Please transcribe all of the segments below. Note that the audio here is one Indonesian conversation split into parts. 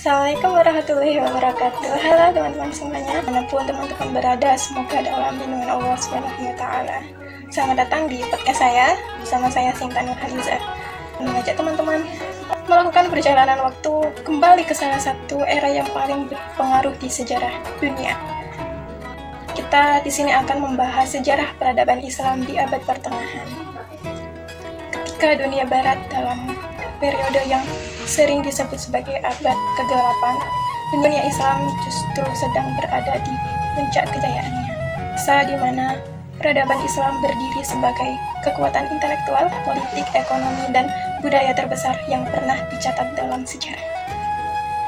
Assalamualaikum warahmatullahi wabarakatuh. Halo teman-teman semuanya, dimanapun teman-teman berada, semoga dalam lindungan Allah SWT. Selamat datang di podcast saya, bersama saya Sinta Nurhaliza. Mengajak teman-teman melakukan perjalanan waktu kembali ke salah satu era yang paling berpengaruh di sejarah dunia. Kita di sini akan membahas sejarah peradaban Islam di abad pertengahan. Ketika dunia barat dalam periode yang sering disebut sebagai abad ke-8, dunia Islam justru sedang berada di puncak kejayaannya. Masa di mana peradaban Islam berdiri sebagai kekuatan intelektual, politik, ekonomi, dan budaya terbesar yang pernah dicatat dalam sejarah.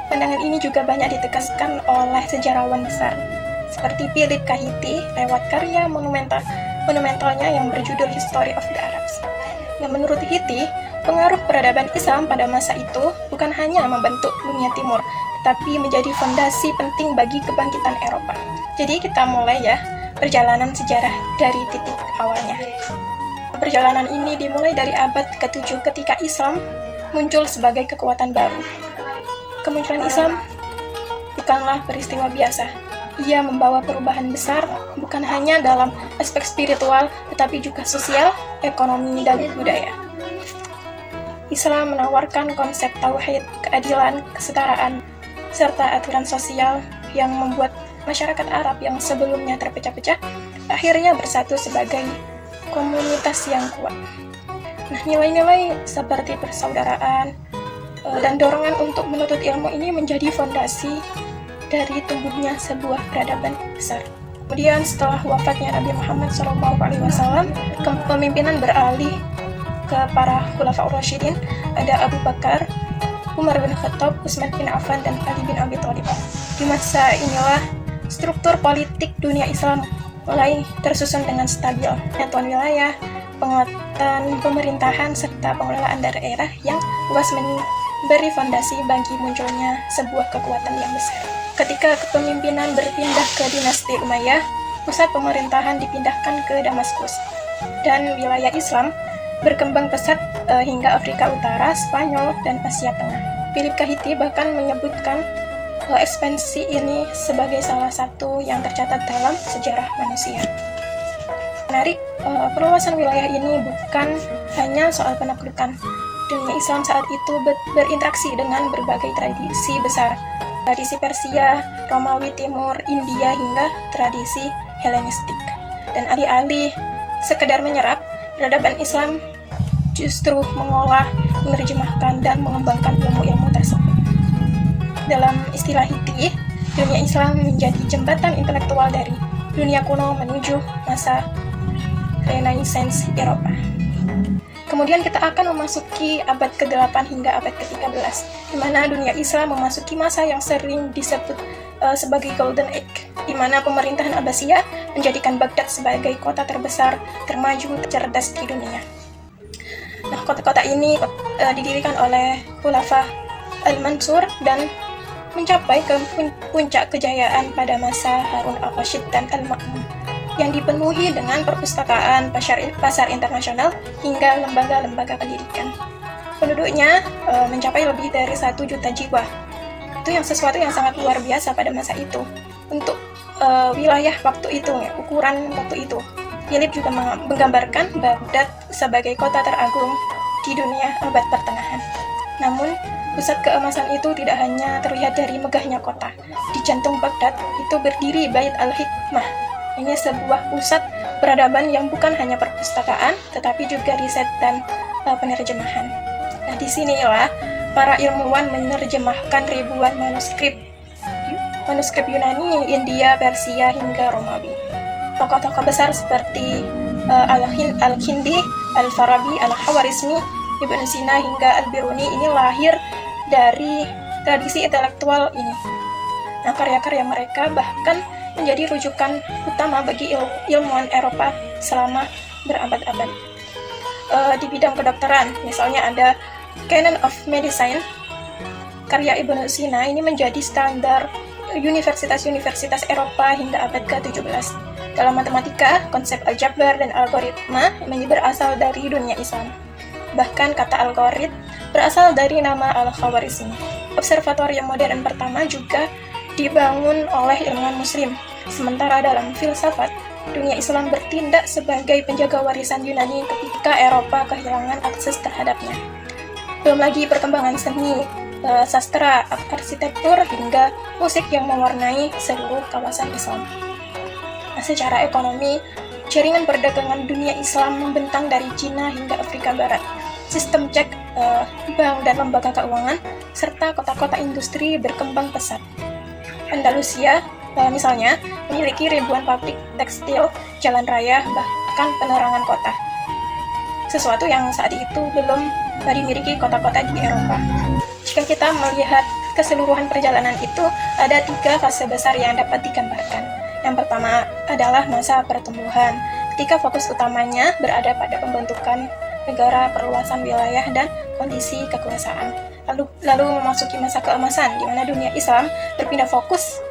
Pandangan ini juga banyak ditegaskan oleh sejarawan besar, seperti Philip Kahiti lewat karya monumentalnya yang berjudul History of the Arabs. Yang menurut Hiti, pengaruh peradaban Islam pada masa itu bukan hanya membentuk dunia timur, tetapi menjadi fondasi penting bagi kebangkitan Eropa. Jadi kita mulai ya perjalanan sejarah dari titik awalnya. Perjalanan ini dimulai dari abad ke-7 ketika Islam muncul sebagai kekuatan baru. Kemunculan Islam bukanlah peristiwa biasa. Ia membawa perubahan besar, bukan hanya dalam aspek spiritual, tetapi juga sosial, ekonomi, dan budaya. Islam menawarkan konsep tauhid, keadilan, kesetaraan, serta aturan sosial yang membuat masyarakat Arab yang sebelumnya terpecah-pecah akhirnya bersatu sebagai komunitas yang kuat. Nah, nilai-nilai seperti persaudaraan dan dorongan untuk menuntut ilmu ini menjadi fondasi dari tumbuhnya sebuah peradaban besar. Kemudian setelah wafatnya Nabi Muhammad SAW, kepemimpinan beralih ke para Khulafaur Rasyidin, ada Abu Bakar, Umar bin Khattab, Utsman bin Affan, dan Ali bin Abi Thalib. Di masa inilah struktur politik dunia Islam mulai tersusun dengan stabil, penyatuan wilayah, penguatan pemerintahan, serta pengelolaan daerah yang luas memberi fondasi bagi munculnya sebuah kekuatan yang besar. Ketika kepemimpinan berpindah ke dinasti Umayyah, pusat pemerintahan dipindahkan ke Damaskus, dan wilayah Islam berkembang pesat hingga Afrika Utara, Spanyol, dan Asia Tengah. Philip Kahiti bahkan menyebutkan ekspansi ini sebagai salah satu yang tercatat dalam sejarah manusia. Menarik, perluasan wilayah ini bukan hanya soal penaklukan. Dunia Islam saat itu berinteraksi dengan berbagai tradisi besar, tradisi Persia, Romawi Timur, India, hingga tradisi Helenistik. Dan alih-alih sekedar menyerap, peradaban Islam justru mengolah, menerjemahkan, dan mengembangkan ilmu-ilmu tersebut. Dalam istilah Hiti, dunia Islam menjadi jembatan intelektual dari dunia kuno menuju masa Renaissance Eropa. Kemudian kita akan memasuki abad ke-8 hingga abad ke-13, di mana dunia Islam memasuki masa yang sering disebut sebagai Golden Age, di mana pemerintahan Abbasiyah menjadikan Baghdad sebagai kota terbesar, termaju, tercerdas di dunia. Nah, kota-kota ini didirikan oleh Khulafa Al-Mansur dan mencapai ke puncak kejayaan pada masa Harun al-Rashid dan Al-Ma'mun, yang dipenuhi dengan perpustakaan, pasar internasional, hingga lembaga-lembaga pendidikan. Penduduknya mencapai lebih dari 1 juta jiwa. Itu sesuatu yang sangat luar biasa pada masa itu. Untuk wilayah waktu itu, ukuran waktu itu. Philip juga menggambarkan Baghdad sebagai kota teragung di dunia abad pertengahan. Namun, pusat keemasan itu tidak hanya terlihat dari megahnya kota. Di jantung Baghdad itu berdiri Bait al-Hikmah. Ini sebuah pusat peradaban yang bukan hanya perpustakaan, tetapi juga riset dan penerjemahan. Nah, disinilah para ilmuwan menerjemahkan ribuan manuskrip Yunani, India, Persia, hingga Romawi. Tokoh-tokoh besar seperti Al-Kindi, Al-Farabi, Al-Khawarizmi, Ibn Sina, hingga Al-Biruni ini lahir dari tradisi intelektual ini. Nah, karya-karya mereka bahkan menjadi rujukan utama bagi ilmuwan Eropa selama berabad-abad. Di bidang kedokteran, misalnya ada Canon of Medicine, karya Ibn Sina ini menjadi standar universitas-universitas Eropa hingga abad ke-17. Dalam matematika, konsep aljabar dan algoritma berasal dari dunia Islam. Bahkan kata algorit berasal dari nama Al-Khawarizmi. Observatorium modern pertama juga dibangun oleh ilmuwan muslim. Sementara dalam filsafat, dunia Islam bertindak sebagai penjaga warisan Yunani ketika Eropa kehilangan akses terhadapnya. Belum lagi perkembangan seni, sastra, arsitektur, hingga musik yang mewarnai seluruh kawasan Islam. Secara ekonomi, jaringan perdagangan dunia Islam membentang dari Cina hingga Afrika Barat. Sistem cek, bank dan lembaga keuangan, serta kota-kota industri berkembang pesat. Andalusia, misalnya, memiliki ribuan pabrik tekstil, jalan raya, bahkan penerangan kota. Sesuatu yang saat itu belum dimiliki kota-kota di Eropa. Jika kita melihat keseluruhan perjalanan itu, ada 3 fase besar yang dapat digambarkan. Yang pertama adalah masa pertumbuhan, ketika fokus utamanya berada pada pembentukan negara, perluasan wilayah, dan kondisi kekuasaan. Lalu memasuki masa keemasan, di mana dunia Islam berpindah fokus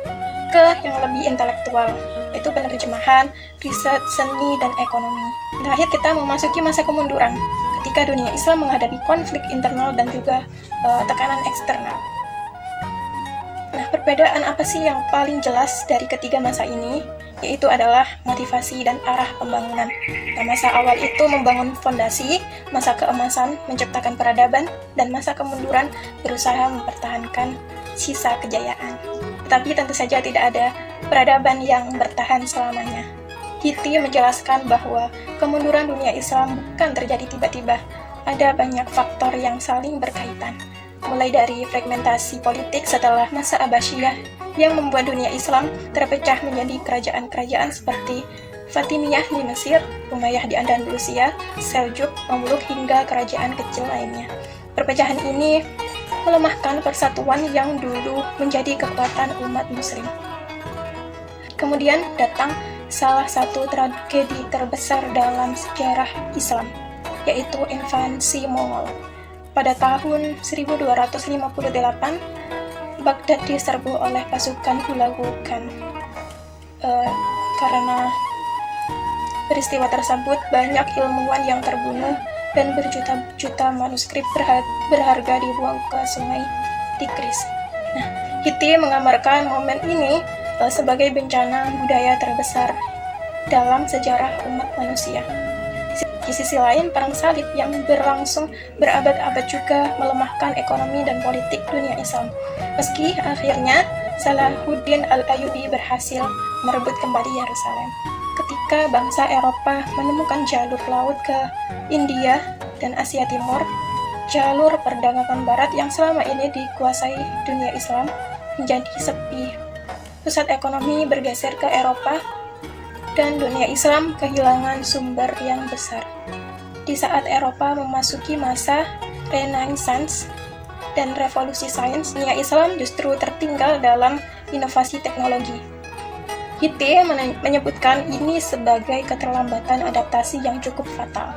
ke yang lebih intelektual, yaitu penerjemahan, riset, seni, dan ekonomi. Terakhir kita memasuki masa kemunduran, ketika dunia Islam menghadapi konflik internal dan juga tekanan eksternal. Nah, perbedaan apa sih yang paling jelas dari ketiga masa ini? Yaitu adalah motivasi dan arah pembangunan. Nah, masa awal itu membangun fondasi, masa keemasan menciptakan peradaban, dan masa kemunduran berusaha mempertahankan sisa kejayaan. Tetapi tentu saja tidak ada peradaban yang bertahan selamanya. Hitti menjelaskan bahwa kemunduran dunia Islam bukan terjadi tiba-tiba. Ada banyak faktor yang saling berkaitan. Mulai dari fragmentasi politik setelah masa Abbasiyah yang membuat dunia Islam terpecah menjadi kerajaan-kerajaan seperti Fatimiyah di Mesir, Umayyah di Andalusia, Seljuk, Mamluk, hingga kerajaan kecil lainnya. Perpecahan ini melemahkan persatuan yang dulu menjadi kekuatan umat muslim. Kemudian datang salah satu tragedi terbesar dalam sejarah Islam, yaitu invasi Mongol. Pada tahun 1258, Baghdad diserbu oleh pasukan Hulagu Khan. Karena peristiwa tersebut, banyak ilmuwan yang terbunuh dan berjuta-juta manuskrip berharga dibuang ke sungai Tigris. Nah, Hitti menggambarkan momen ini sebagai bencana budaya terbesar dalam sejarah umat manusia. Di sisi lain, perang salib yang berlangsung berabad-abad juga melemahkan ekonomi dan politik dunia Islam. Meski akhirnya Salahuddin Al-Ayyubi berhasil merebut kembali Yerusalem. Ketika bangsa Eropa menemukan jalur laut ke India dan Asia Timur, jalur perdagangan barat yang selama ini dikuasai dunia Islam menjadi sepi. Pusat ekonomi bergeser ke Eropa, dan dunia Islam kehilangan sumber yang besar. Di saat Eropa memasuki masa Renaissance dan revolusi sains, dunia Islam justru tertinggal dalam inovasi teknologi. Hitti menyebutkan ini sebagai keterlambatan adaptasi yang cukup fatal.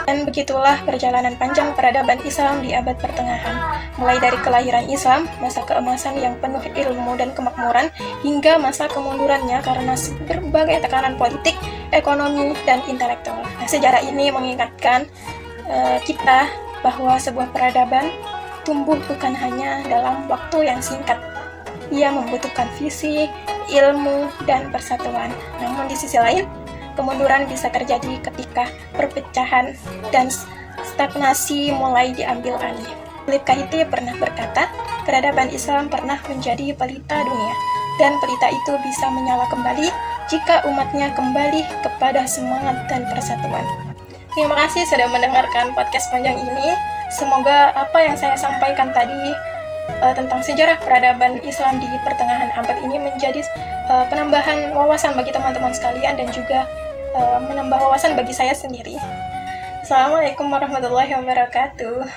Dan begitulah perjalanan panjang peradaban Islam di abad pertengahan, mulai dari kelahiran Islam, masa keemasan yang penuh ilmu dan kemakmuran, hingga masa kemundurannya karena berbagai tekanan politik, ekonomi, dan intelektual. Nah, sejarah ini mengingatkan kita bahwa sebuah peradaban tumbuh bukan hanya dalam waktu yang singkat. Ia membutuhkan visi, ilmu, dan persatuan. Namun di sisi lain, kemunduran bisa terjadi ketika perpecahan dan stagnasi mulai diambil alih. Philip K. Hitti pernah berkata, peradaban Islam pernah menjadi pelita dunia, dan pelita itu bisa menyala kembali jika umatnya kembali kepada semangat dan persatuan. Terima kasih sudah mendengarkan podcast panjang ini. Semoga apa yang saya sampaikan tadi tentang sejarah peradaban Islam di pertengahan abad ini menjadi penambahan wawasan bagi teman-teman sekalian dan juga menambah wawasan bagi saya sendiri. Assalamualaikum warahmatullahi wabarakatuh.